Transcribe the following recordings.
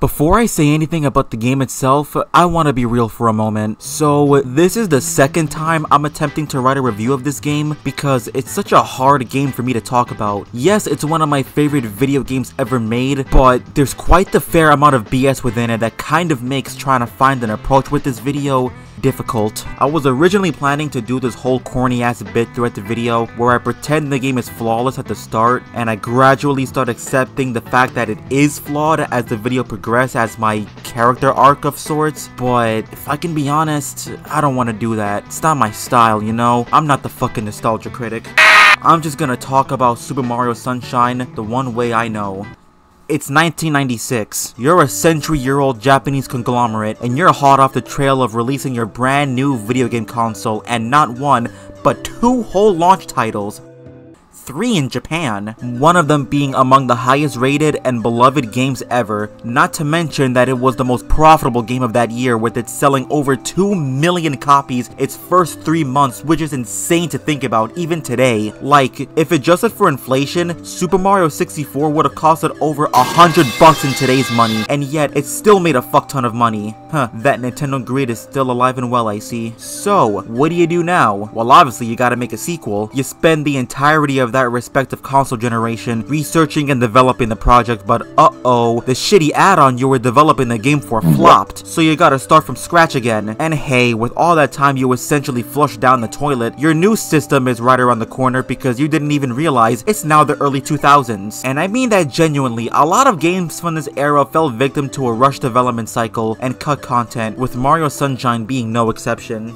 Before I say anything about the game itself, I want to be real for a moment. So, this is the second time I'm attempting to write a review of this game because it's such a hard game for me to talk about. Yes, it's one of my favorite video games ever made, but there's quite the fair amount of BS within it that kind of makes trying to find an approach with this video difficult. I was originally planning to do this whole corny ass bit throughout the video where I pretend the game is flawless at the start and I gradually start accepting the fact that it is flawed as the video progresses as my character arc of sorts, but if I can be honest, I don't want to do that. It's not my style, you know? I'm not the fucking nostalgia critic. I'm just gonna talk about Super Mario Sunshine the one way I know. It's 1996. You're a century-year-old Japanese conglomerate, and you're hot off the trail of releasing your brand new video game console, and not one, but two whole launch titles. 3 in Japan, one of them being among the highest rated and beloved games ever, not to mention that it was the most profitable game of that year with it selling over 2 million copies its first 3 months, which is insane to think about even today. Like, if adjusted for inflation, Super Mario 64 would have costed over $100 in today's money, and yet it still made a fuck ton of money. That Nintendo greed is still alive and well, I see. So, what do you do now? Well, obviously you gotta make a sequel. You spend the entirety of that respective console generation researching and developing the project, but uh-oh, the shitty add-on you were developing the game for flopped, so you gotta start from scratch again. And hey, with all that time you essentially flushed down the toilet, your new system is right around the corner because you didn't even realize it's now the early 2000s. And I mean that genuinely. A lot of games from this era fell victim to a rushed development cycle and cut content, with Mario Sunshine being no exception.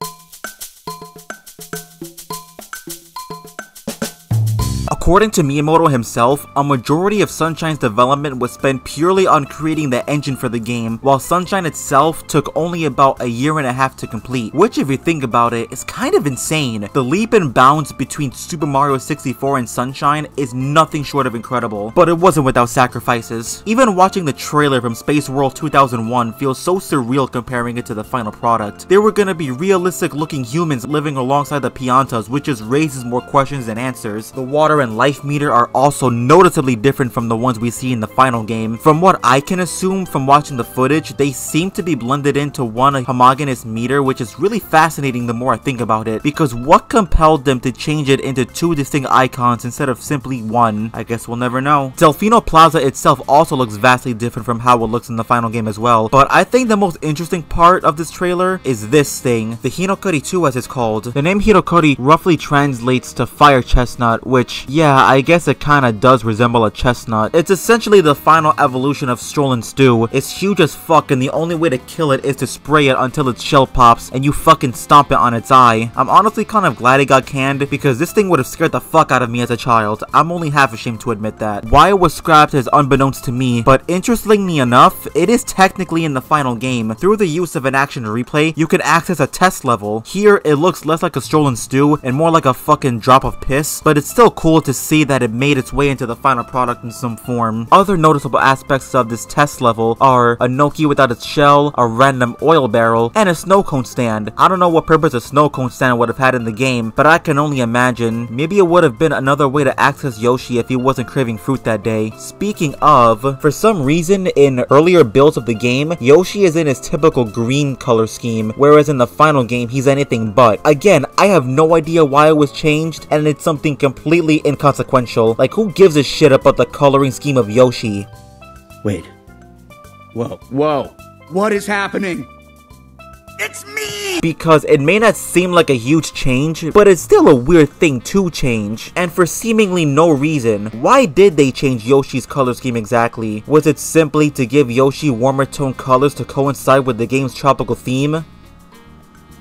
According to Miyamoto himself, a majority of Sunshine's development was spent purely on creating the engine for the game, while Sunshine itself took only about a year and a half to complete, which if you think about it, is kind of insane. The leap and bounds between Super Mario 64 and Sunshine is nothing short of incredible, but it wasn't without sacrifices. Even watching the trailer from Space World 2001 feels so surreal comparing it to the final product. There were gonna be realistic looking humans living alongside the Piantas, which just raises more questions than answers. The water and life meter are also noticeably different from the ones we see in the final game. From what I can assume from watching the footage, they seem to be blended into one homogeneous meter, which is really fascinating the more I think about it, because what compelled them to change it into 2 distinct icons instead of simply one? I guess we'll never know. Delfino Plaza itself also looks vastly different from how it looks in the final game as well, but I think the most interesting part of this trailer is this thing, the Hinokuri 2 as it's called. The name Hinokuri roughly translates to fire chestnut, which, yeah, I guess it kinda does resemble a chestnut. It's essentially the final evolution of Strollin' Stew. It's huge as fuck and the only way to kill it is to spray it until its shell pops and you fucking stomp it on its eye. I'm honestly kind of glad it got canned because this thing would have scared the fuck out of me as a child. I'm only half ashamed to admit that. Why it was scrapped is unbeknownst to me, but interestingly enough, it is technically in the final game. Through the use of an action replay, you can access a test level. Here, it looks less like a Strollin' Stew and more like a fucking drop of piss, but it's still cool to see that it made its way into the final product in some form. Other noticeable aspects of this test level are a Noki without its shell, a random oil barrel, and a snow cone stand. I don't know what purpose a snow cone stand would have had in the game, but I can only imagine. Maybe it would have been another way to access Yoshi if he wasn't craving fruit that day. Speaking of, for some reason in earlier builds of the game, Yoshi is in his typical green color scheme, whereas in the final game he's anything but. Again, I have no idea why it was changed, and it's something completely inconsequential. Like, who gives a shit about the coloring scheme of Yoshi? Wait. Whoa. What is happening? It's me! Because it may not seem like a huge change, but it's still a weird thing to change. And for seemingly no reason. Why did they change Yoshi's color scheme exactly? Was it simply to give Yoshi warmer tone colors to coincide with the game's tropical theme?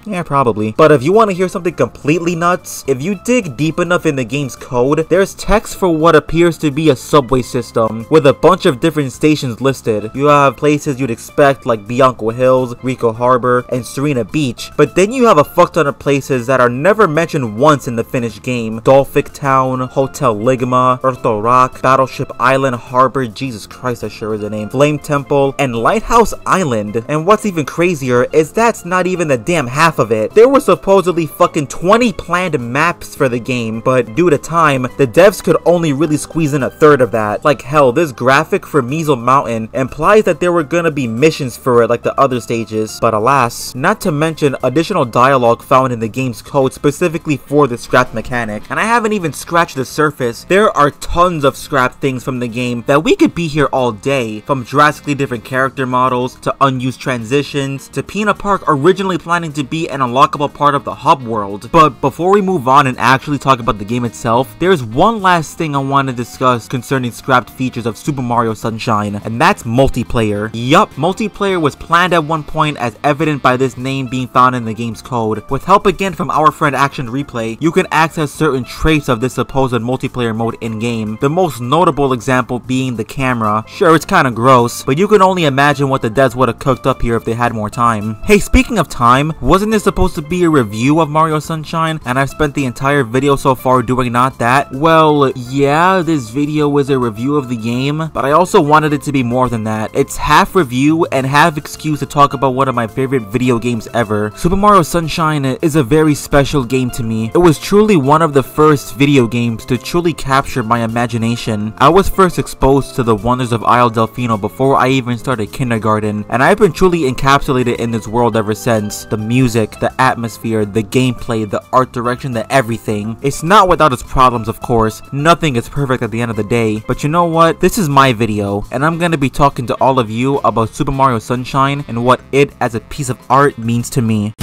Yeah, probably. But if you want to hear something completely nuts, if you dig deep enough in the game's code, there's text for what appears to be a subway system, with a bunch of different stations listed. You have places you'd expect like Bianco Hills, Rico Harbor, and Sirena Beach, but then you have a fuck ton of places that are never mentioned once in the finished game. Dolphic Town, Hotel Ligma, Eartho Rock, Battleship Island, Harbor, Jesus Christ that sure is a name, Flame Temple, and Lighthouse Island. And what's even crazier is that's not even the damn half half of it. There were supposedly fucking 20 planned maps for the game, but due to time, the devs could only really squeeze in a third of that. Like hell, this graphic for Measle Mountain implies that there were gonna be missions for it like the other stages, but alas, not to mention additional dialogue found in the game's code specifically for the scrap mechanic. And I haven't even scratched the surface. There are tons of scrap things from the game that we could be here all day, from drastically different character models, to unused transitions, to Pinna Park originally planning to be an unlockable part of the hub world. But before we move on and actually talk about the game itself, there's one last thing I want to discuss concerning scrapped features of Super Mario Sunshine, and that's multiplayer. Yup, multiplayer was planned at one point, as evident by this name being found in the game's code. With help again from our friend Action Replay, you can access certain traits of this supposed multiplayer mode in-game. The most notable example being the camera. Sure, it's kinda gross, but you can only imagine what the devs would have cooked up here if they had more time. Hey, speaking of time, wasn't this supposed to be a review of Mario Sunshine, and I've spent the entire video so far doing not that? Well, yeah, this video was a review of the game, but I also wanted it to be more than that. It's half review and half excuse to talk about one of my favorite video games ever. Super Mario Sunshine is a very special game to me. It was truly one of the first video games to truly capture my imagination. I was first exposed to the wonders of Isle Delfino before I even started kindergarten, and I've been truly encapsulated in this world ever since. The music, the atmosphere, the gameplay, the art direction, the everything. It's not without its problems, of course. Nothing is perfect at the end of the day, but you know what? This is my video, and I'm gonna be talking to all of you about Super Mario Sunshine and what it as a piece of art means to me.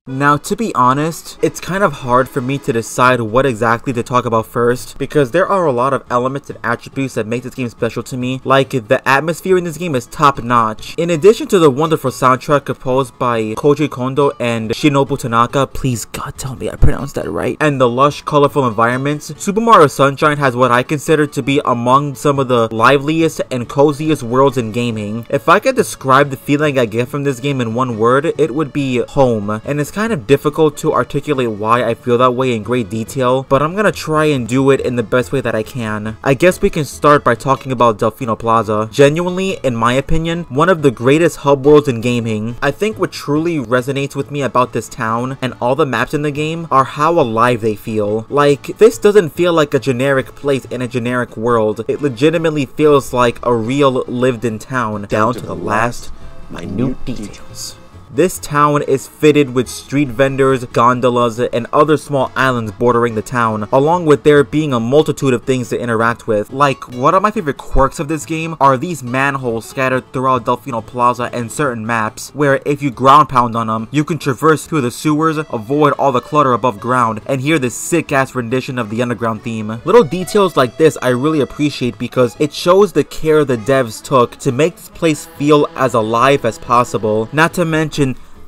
Now, to be honest, it's kind of hard for me to decide what exactly to talk about first, because there are a lot of elements and attributes that make this game special to me. Like, the atmosphere in this game is top notch. In addition to the wonderful soundtrack composed by Koji Kondo and Shinobu Tanaka, please God tell me I pronounced that right, and the lush, colorful environments, Super Mario Sunshine has what I consider to be among some of the liveliest and coziest worlds in gaming. If I could describe the feeling I get from this game in one word, it would be home, and it's kind of difficult to articulate why I feel that way in great detail, but I'm gonna try and do it in the best way that I can. I guess we can start by talking about Delfino Plaza. Genuinely, in my opinion, one of the greatest hub worlds in gaming. I think what truly resonates with me about this town and all the maps in the game are how alive they feel. Like, this doesn't feel like a generic place in a generic world. It legitimately feels like a real lived-in town, down to the last minute details. This town is fitted with street vendors, gondolas, and other small islands bordering the town, along with there being a multitude of things to interact with. Like, one of my favorite quirks of this game are these manholes scattered throughout Delfino Plaza and certain maps, where if you ground pound on them, you can traverse through the sewers, avoid all the clutter above ground, and hear this sick-ass rendition of the underground theme. Little details like this I really appreciate because it shows the care the devs took to make this place feel as alive as possible. Not to mention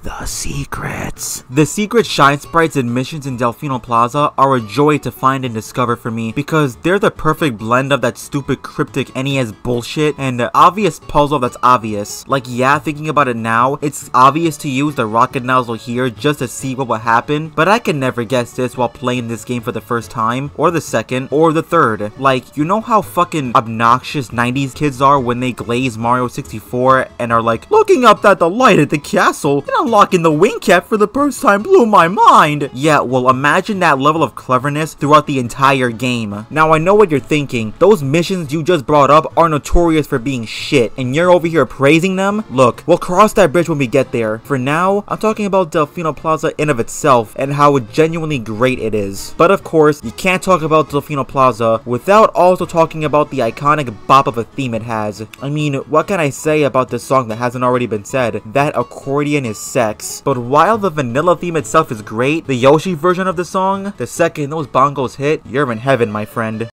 the secrets. The secret shine sprites and missions in Delfino Plaza are a joy to find and discover for me, because they're the perfect blend of that stupid cryptic NES bullshit and the obvious puzzle that's obvious. Like, yeah, thinking about it now, it's obvious to use the rocket nozzle here just to see what will happen, but I can never guess this while playing this game for the first time, or the second, or the third. Like, you know how fucking obnoxious 90s kids are when they glaze Mario 64 and are like, looking up at the light at the castle and unlocking the wing cap for the first time blew my mind. Yeah, well, imagine that level of cleverness throughout the entire game. Now, I know what you're thinking. Those missions you just brought up are notorious for being shit, and you're over here praising them? Look, we'll cross that bridge when we get there. For now, I'm talking about Delfino Plaza in of itself and how genuinely great it is. But of course, you can't talk about Delfino Plaza without also talking about the iconic bop of a theme it has. I mean, what can I say about this song that hasn't already been said? That accordion is sex. But while the vanilla theme itself is great, the Yoshi version of the song, the second those bongos hit, you're in heaven, my friend.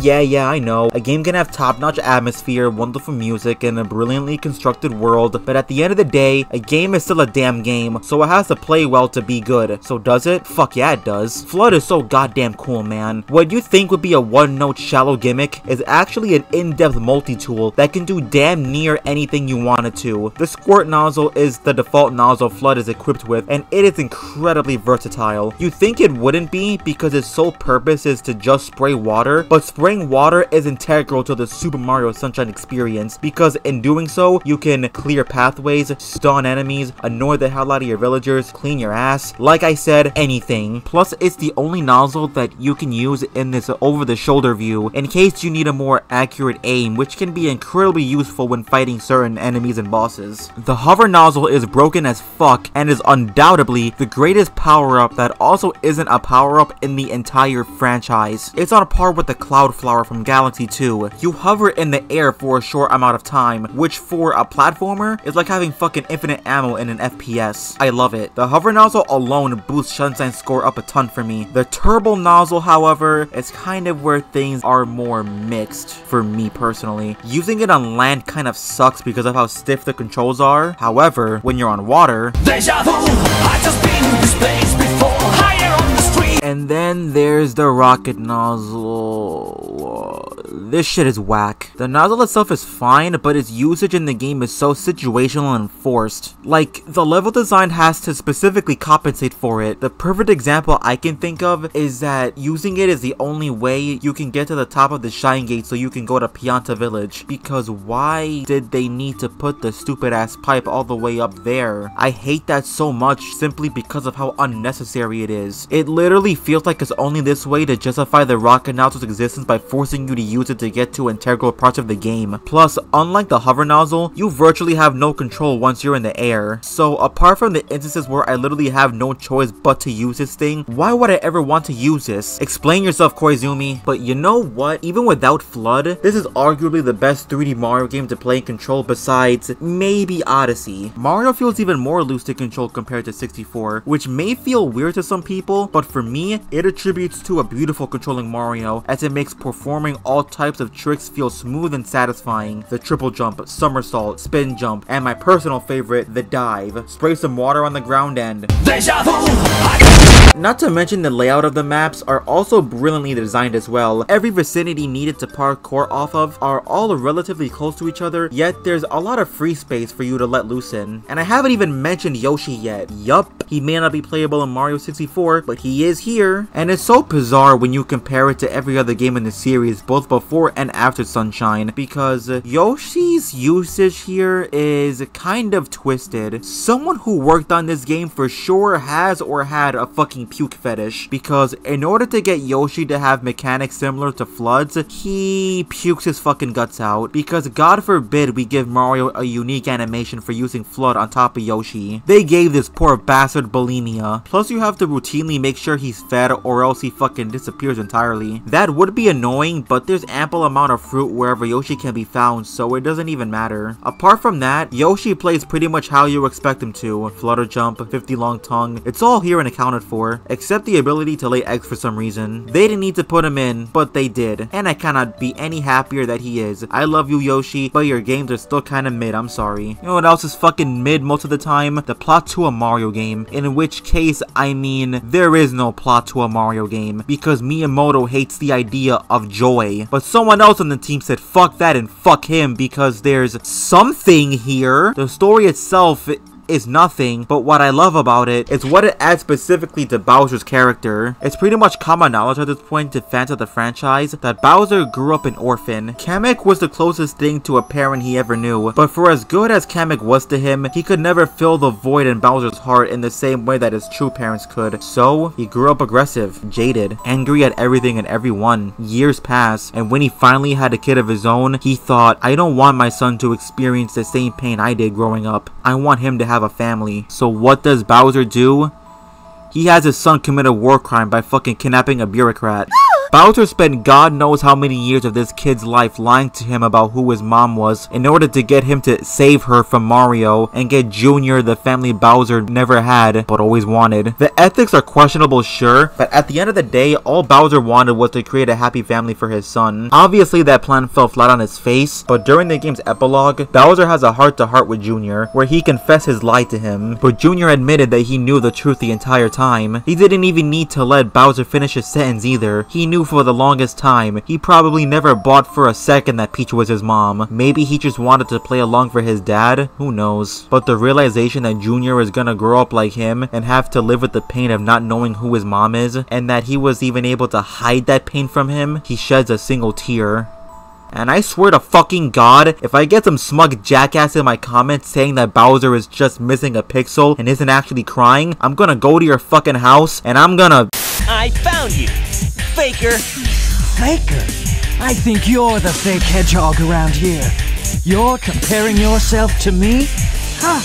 Yeah, I know. A game can have top-notch atmosphere, wonderful music, and a brilliantly constructed world, but at the end of the day, a game is still a damn game, so it has to play well to be good. So does it? Fuck yeah, it does. Flood is so goddamn cool, man. What you think would be a one-note shallow gimmick is actually an in-depth multi-tool that can do damn near anything you want it to. The squirt nozzle is the default nozzle Flood is equipped with, and it is incredibly versatile. You think it wouldn't be because its sole purpose is to just spray water, but spraying water is integral to the Super Mario Sunshine experience because in doing so, you can clear pathways, stun enemies, annoy the hell out of your villagers, clean your ass, like I said, anything. Plus, it's the only nozzle that you can use in this over-the-shoulder view in case you need a more accurate aim, which can be incredibly useful when fighting certain enemies and bosses. The hover nozzle is broken as fuck and is undoubtedly the greatest power-up that also isn't a power-up in the entire franchise. It's on par with the Cloud Flower from Galaxy 2. You hover in the air for a short amount of time, which for a platformer is like having fucking infinite ammo in an FPS. I love it. The hover nozzle alone boosts Sunshine's score up a ton for me. The turbo nozzle, however, is kind of where things are more mixed for me personally. Using it on land kind of sucks because of how stiff the controls are. However, when you're on water, Deja vu, I just been in this place before, higher on the street. and then there's the rocket nozzle. This shit is whack. The nozzle itself is fine, but its usage in the game is so situational and forced. Like, the level design has to specifically compensate for it. The perfect example I can think of is that using it is the only way you can get to the top of the Shine Gate so you can go to Pianta Village. Because why did they need to put the stupid ass pipe all the way up there? I hate that so much simply because of how unnecessary it is. It literally feels like it's only this way to justify the rocket nozzle's existence by forcing you to use it to get to integral parts of the game. Plus, unlike the hover nozzle, you virtually have no control once you're in the air. So apart from the instances where I literally have no choice but to use this thing, why would I ever want to use this? Explain yourself, Koizumi. But you know what? Even without Flood, this is arguably the best 3D Mario game to play and control besides maybe Odyssey. Mario feels even more loose to control compared to 64, which may feel weird to some people, but for me, it attributes to a beautiful controlling Mario as it makes performing all types of tricks feel smooth and satisfying. The triple jump, somersault, spin jump, and my personal favorite, the dive. Spray some water on the ground and Deja vu, not to mention the layout of the maps are also brilliantly designed as well. Every vicinity needed to parkour off of are all relatively close to each other, yet there's a lot of free space for you to let loose in. And I haven't even mentioned Yoshi yet. Yup, he may not be playable in Mario 64, but he is here. And it's so bizarre when you compare it to every other game in the series, both before and after Sunshine, because Yoshi's usage here is kind of twisted. Someone who worked on this game for sure has or had a fucking puke fetish, because in order to get Yoshi to have mechanics similar to Flood's, he pukes his fucking guts out, because God forbid we give Mario a unique animation for using Flood on top of Yoshi. They gave this poor bastard bulimia. Plus you have to routinely make sure he's fed or else he fucking disappears entirely. That would be annoying, but there's ample amount of fruit wherever Yoshi can be found, so it doesn't even matter. Apart from that, Yoshi plays pretty much how you expect him to. Flutter jump, 50 long tongue, it's all here and accounted for, except the ability to lay eggs for some reason. They didn't need to put him in, but they did, and I cannot be any happier that he is. I love you, Yoshi, but your games are still kinda mid, I'm sorry. You know what else is fucking mid most of the time? The plot to a Mario game, in which case, I mean, there is no plot to a Mario game, because Miyamoto hates the idea of joy. But someone else on the team said fuck that and fuck him because there's something here. The story itself is nothing, but what I love about it is what it adds specifically to Bowser's character. It's pretty much common knowledge at this point to fans of the franchise that Bowser grew up an orphan. Kamek was the closest thing to a parent he ever knew, but for as good as Kamek was to him, he could never fill the void in Bowser's heart in the same way that his true parents could. So, he grew up aggressive, jaded, angry at everything and everyone. Years pass, and when he finally had a kid of his own, he thought, I don't want my son to experience the same pain I did growing up. I want him to have a family. So what does Bowser do? He has his son commit a war crime by fucking kidnapping a bureaucrat. Bowser spent God knows how many years of this kid's life lying to him about who his mom was in order to get him to save her from Mario and get Junior the family Bowser never had but always wanted. The ethics are questionable, sure, but at the end of the day, all Bowser wanted was to create a happy family for his son. Obviously that plan fell flat on his face, but during the game's epilogue, Bowser has a heart-to-heart with Junior, where he confessed his lie to him, but Junior admitted that he knew the truth the entire time. He didn't even need to let Bowser finish his sentence either. He knew for the longest time. He probably never bought for a second that Peach was his mom. Maybe he just wanted to play along for his dad? Who knows? But the realization that Junior is gonna grow up like him and have to live with the pain of not knowing who his mom is, and that he was even able to hide that pain from him, he sheds a single tear. And I swear to fucking God, if I get some smug jackass in my comments saying that Bowser is just missing a pixel and isn't actually crying, I'm gonna go to your fucking house and I'm gonna... I found you, faker. Faker? I think you're the fake hedgehog around here. You're comparing yourself to me? Huh,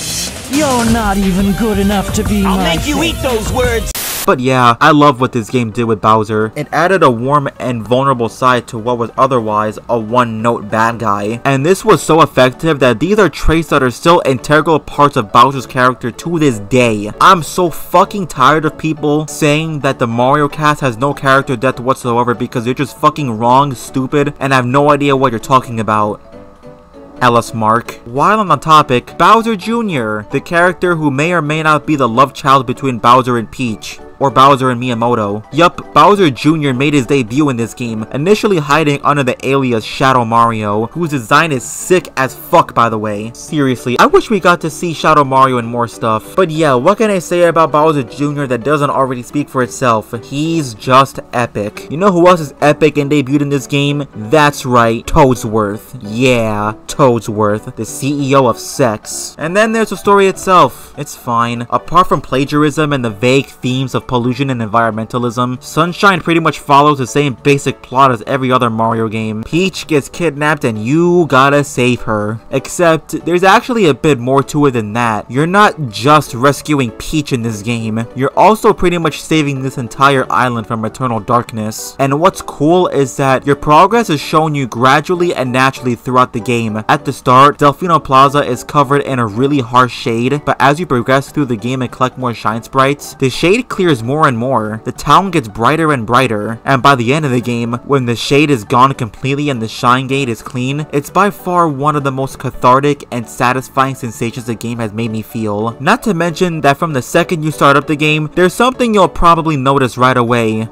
you're not even good enough to be I'll my make you eat those words. But yeah, I love what this game did with Bowser. It added a warm and vulnerable side to what was otherwise a one-note bad guy. And this was so effective that these are traits that are still integral parts of Bowser's character to this day. I'm so fucking tired of people saying that the Mario cast has no character depth whatsoever because they're just fucking wrong, stupid, and have no idea what you're talking about. Ellis Mark. While on the topic, Bowser Jr., the character who may or may not be the love child between Bowser and Peach. Or Bowser and Miyamoto. Yup, Bowser Jr. made his debut in this game, initially hiding under the alias Shadow Mario, whose design is sick as fuck, by the way. Seriously, I wish we got to see Shadow Mario and more stuff. But yeah, what can I say about Bowser Jr. that doesn't already speak for itself? He's just epic. You know who else is epic and debuted in this game? That's right, Toadsworth. Yeah, Toadsworth, the CEO of sex. And then there's the story itself. It's fine. Apart from plagiarism and the vague themes of pollution and environmentalism, Sunshine pretty much follows the same basic plot as every other Mario game. Peach gets kidnapped and you gotta save her. Except, there's actually a bit more to it than that. You're not just rescuing Peach in this game, you're also pretty much saving this entire island from eternal darkness. And what's cool is that your progress is shown you gradually and naturally throughout the game. At the start, Delfino Plaza is covered in a really harsh shade, but as you progress through the game and collect more shine sprites, the shade clears more and more. The town gets brighter and brighter, and by the end of the game, when the shade is gone completely and the shine gate is clean, it's by far one of the most cathartic and satisfying sensations the game has made me feel. Not to mention that from the second you start up the game, there's something you'll probably notice right away.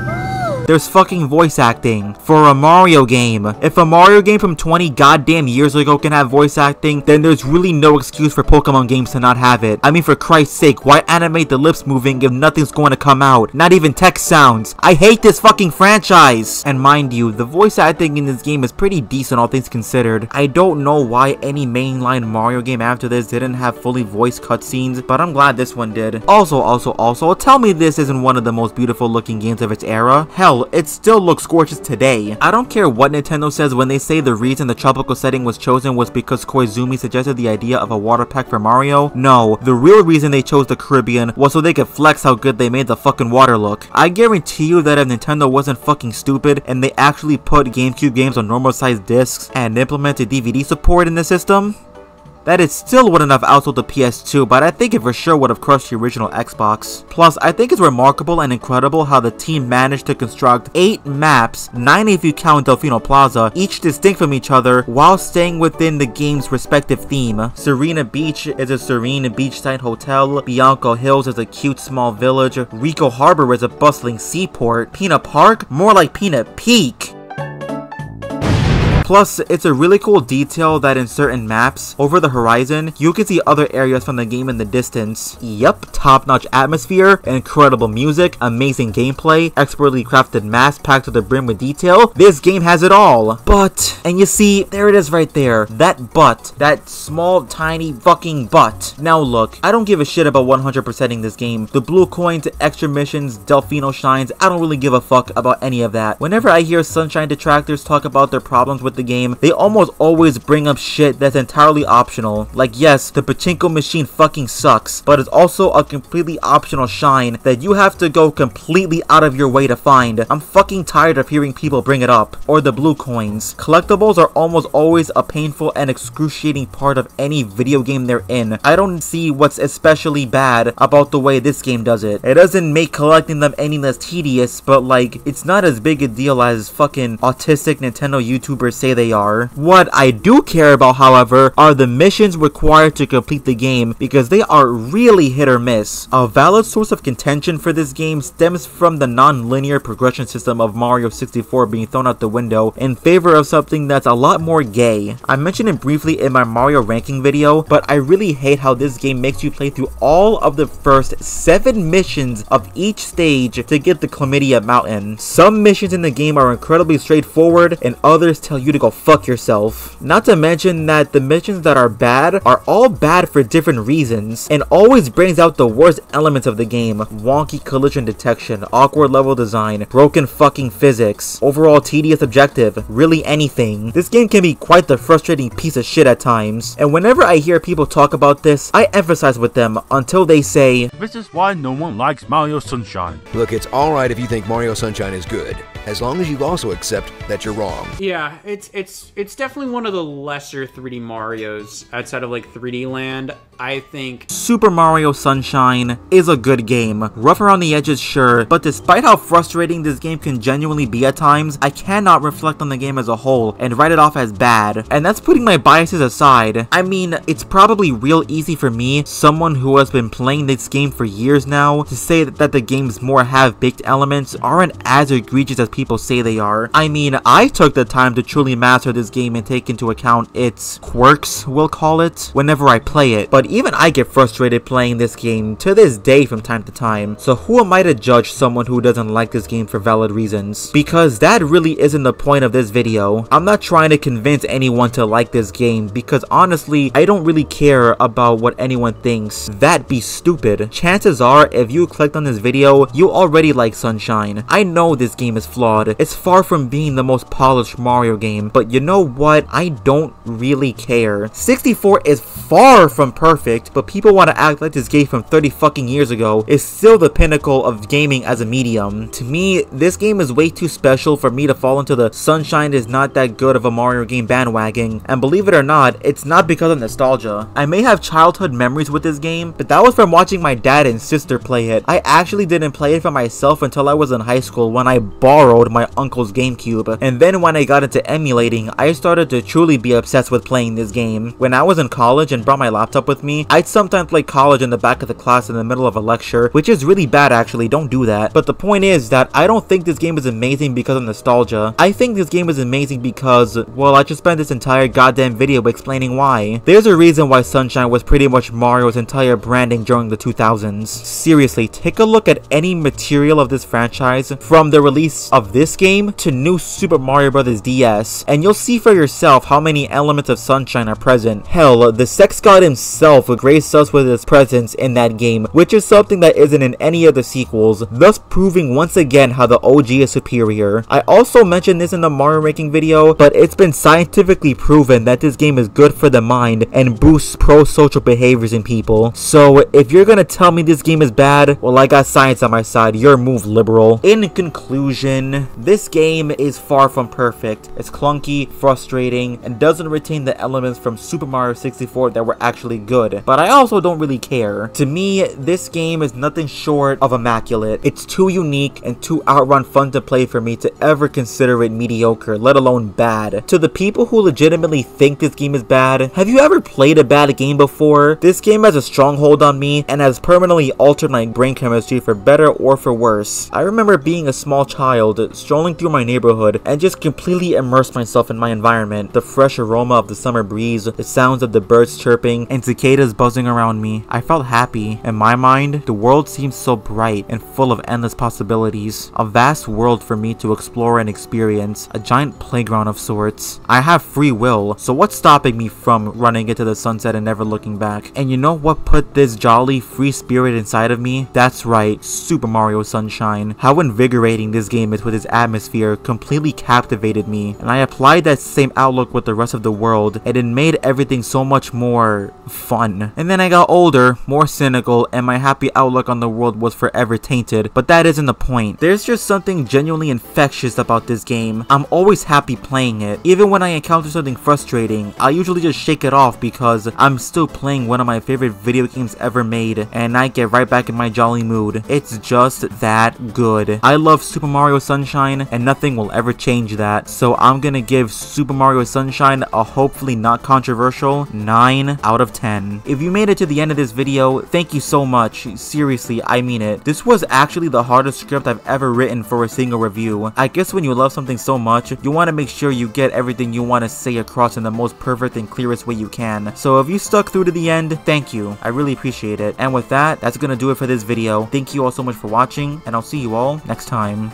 There's fucking voice acting for a Mario game. If a Mario game from 20 goddamn years ago can have voice acting, then there's really no excuse for Pokemon games to not have it. I mean, for Christ's sake, why animate the lips moving if nothing's going to come out? Not even text sounds. I hate this fucking franchise. And mind you, the voice acting in this game is pretty decent all things considered. I don't know why any mainline Mario game after this didn't have fully voiced cutscenes, but I'm glad this one did. Also, tell me this isn't one of the most beautiful looking games of its era. Hell, it still looks gorgeous today. I don't care what Nintendo says when they say the reason the tropical setting was chosen was because Koizumi suggested the idea of a water pack for Mario. No, the real reason they chose the Caribbean was so they could flex how good they made the fucking water look. I guarantee you that if Nintendo wasn't fucking stupid and they actually put GameCube games on normal sized discs and implemented DVD support in the system, that it still wouldn't have outsold the PS2, but I think it for sure would have crushed the original Xbox. Plus, I think it's remarkable and incredible how the team managed to construct 8 maps, 9 if you count Delfino Plaza, each distinct from each other, while staying within the game's respective theme. Sirena Beach is a serene beachside hotel, Bianco Hills is a cute small village, Rico Harbor is a bustling seaport, Pinna Park, more like Pinna Peak. Plus, it's a really cool detail that in certain maps, over the horizon, you can see other areas from the game in the distance. Yup, top-notch atmosphere, incredible music, amazing gameplay, expertly crafted maps packed to the brim with detail. This game has it all. But, and you see, there it is right there. That but. That small, tiny fucking but. Now look, I don't give a shit about 100%ing this game. The blue coins, extra missions, Delfino shines, I don't really give a fuck about any of that. Whenever I hear Sunshine detractors talk about their problems with the the game, they almost always bring up shit that's entirely optional. Like, yes, the pachinko machine fucking sucks, but it's also a completely optional shine that you have to go completely out of your way to find. I'm fucking tired of hearing people bring it up. Or the blue coins. Collectibles are almost always a painful and excruciating part of any video game they're in. I don't see what's especially bad about the way this game does it. It doesn't make collecting them any less tedious, but like, it's not as big a deal as fucking autistic Nintendo YouTubers say they are. What I do care about, however, are the missions required to complete the game, because they are really hit or miss. A valid source of contention for this game stems from the non-linear progression system of Mario 64 being thrown out the window in favor of something that's a lot more gay. I mentioned it briefly in my Mario ranking video, but I really hate how this game makes you play through all of the first 7 missions of each stage to get the Chlamydia Mountain. Some missions in the game are incredibly straightforward, and others tell you to go fuck yourself. Not to mention that the missions that are bad are all bad for different reasons, and always brings out the worst elements of the game. Wonky collision detection, awkward level design, broken fucking physics, overall tedious objective, really anything. This game can be quite the frustrating piece of shit at times, and whenever I hear people talk about this, I emphasize with them until they say, "This is why no one likes Mario Sunshine." Look, it's alright if you think Mario Sunshine is good, as long as you also accept that you're wrong. Yeah, it's definitely one of the lesser 3D Marios outside of like 3D Land. I think Super Mario Sunshine is a good game. Rough around the edges, sure, but despite how frustrating this game can genuinely be at times, I cannot reflect on the game as a whole and write it off as bad. And that's putting my biases aside. I mean, it's probably real easy for me, someone who has been playing this game for years now, to say that the game's more half-baked elements aren't as egregious as people say they are. I mean, I took the time to truly master this game and take into account its quirks, we'll call it, whenever I play it. But even I get frustrated playing this game to this day from time to time. So who am I to judge someone who doesn't like this game for valid reasons? Because that really isn't the point of this video. I'm not trying to convince anyone to like this game, because honestly, I don't really care about what anyone thinks. That'd be stupid. Chances are, if you clicked on this video, you already like Sunshine. I know this game is flawed. It's far from being the most polished Mario game, but you know what? I don't really care. 64 is far from perfect, but people want to act like this game from 30 fucking years ago is still the pinnacle of gaming as a medium. To me, this game is way too special for me to fall into the Sunshine is not that good of a Mario game bandwagon, and believe it or not, it's not because of nostalgia. I may have childhood memories with this game, but that was from watching my dad and sister play it. I actually didn't play it for myself until I was in high school when I borrowed my uncle's GameCube, and then when I got into emulating, I started to truly be obsessed with playing this game. When I was in college and brought my laptop with me, I'd sometimes play college in the back of the class in the middle of a lecture, which is really bad actually, don't do that. But the point is that I don't think this game is amazing because of nostalgia. I think this game is amazing because, well, I just spent this entire goddamn video explaining why. There's a reason why Sunshine was pretty much Mario's entire branding during the 2000s. Seriously, take a look at any material of this franchise, from the release of this game to New Super Mario Bros. DS, and you'll see for yourself how many elements of Sunshine are present. Hell, the sex god himself graced us with his presence in that game, which is something that isn't in any of the sequels, thus proving once again how the OG is superior. I also mentioned this in the Mario ranking video, but it's been scientifically proven that this game is good for the mind and boosts pro-social behaviors in people. So if you're gonna tell me this game is bad, well, I got science on my side. Your move, liberal. In conclusion, this game is far from perfect. It's clunky, frustrating, and doesn't retain the elements from Super Mario 64 that were actually good. But I also don't really care. To me, this game is nothing short of immaculate. It's too unique and too outrun fun to play for me to ever consider it mediocre, let alone bad. To the people who legitimately think this game is bad, have you ever played a bad game before? This game has a stronghold on me and has permanently altered my brain chemistry for better or for worse. I remember being a small child, strolling through my neighborhood and just completely immersed myself in my environment. The fresh aroma of the summer breeze, the sounds of the birds chirping, and cicadas buzzing around me. I felt happy. In my mind, the world seemed so bright and full of endless possibilities. A vast world for me to explore and experience. A giant playground of sorts. I have free will, so what's stopping me from running into the sunset and never looking back? And you know what put this jolly, free spirit inside of me? That's right, Super Mario Sunshine. How invigorating this game is with with its atmosphere completely captivated me, and I applied that same outlook with the rest of the world, and it made everything so much more fun. And then I got older, more cynical, and my happy outlook on the world was forever tainted, but that isn't the point. There's just something genuinely infectious about this game. I'm always happy playing it. Even when I encounter something frustrating, I usually just shake it off because I'm still playing one of my favorite video games ever made, and I get right back in my jolly mood. It's just that good. I love Super Mario Sunshine, and nothing will ever change that. So I'm gonna give Super Mario Sunshine a hopefully not controversial 9 out of 10. If you made it to the end of this video, thank you so much. Seriously, I mean it. This was actually the hardest script I've ever written for a single review. I guess when you love something so much, you want to make sure you get everything you want to say across in the most perfect and clearest way you can. So if you stuck through to the end, thank you. I really appreciate it. And with that, that's gonna do it for this video. Thank you all so much for watching, and I'll see you all next time.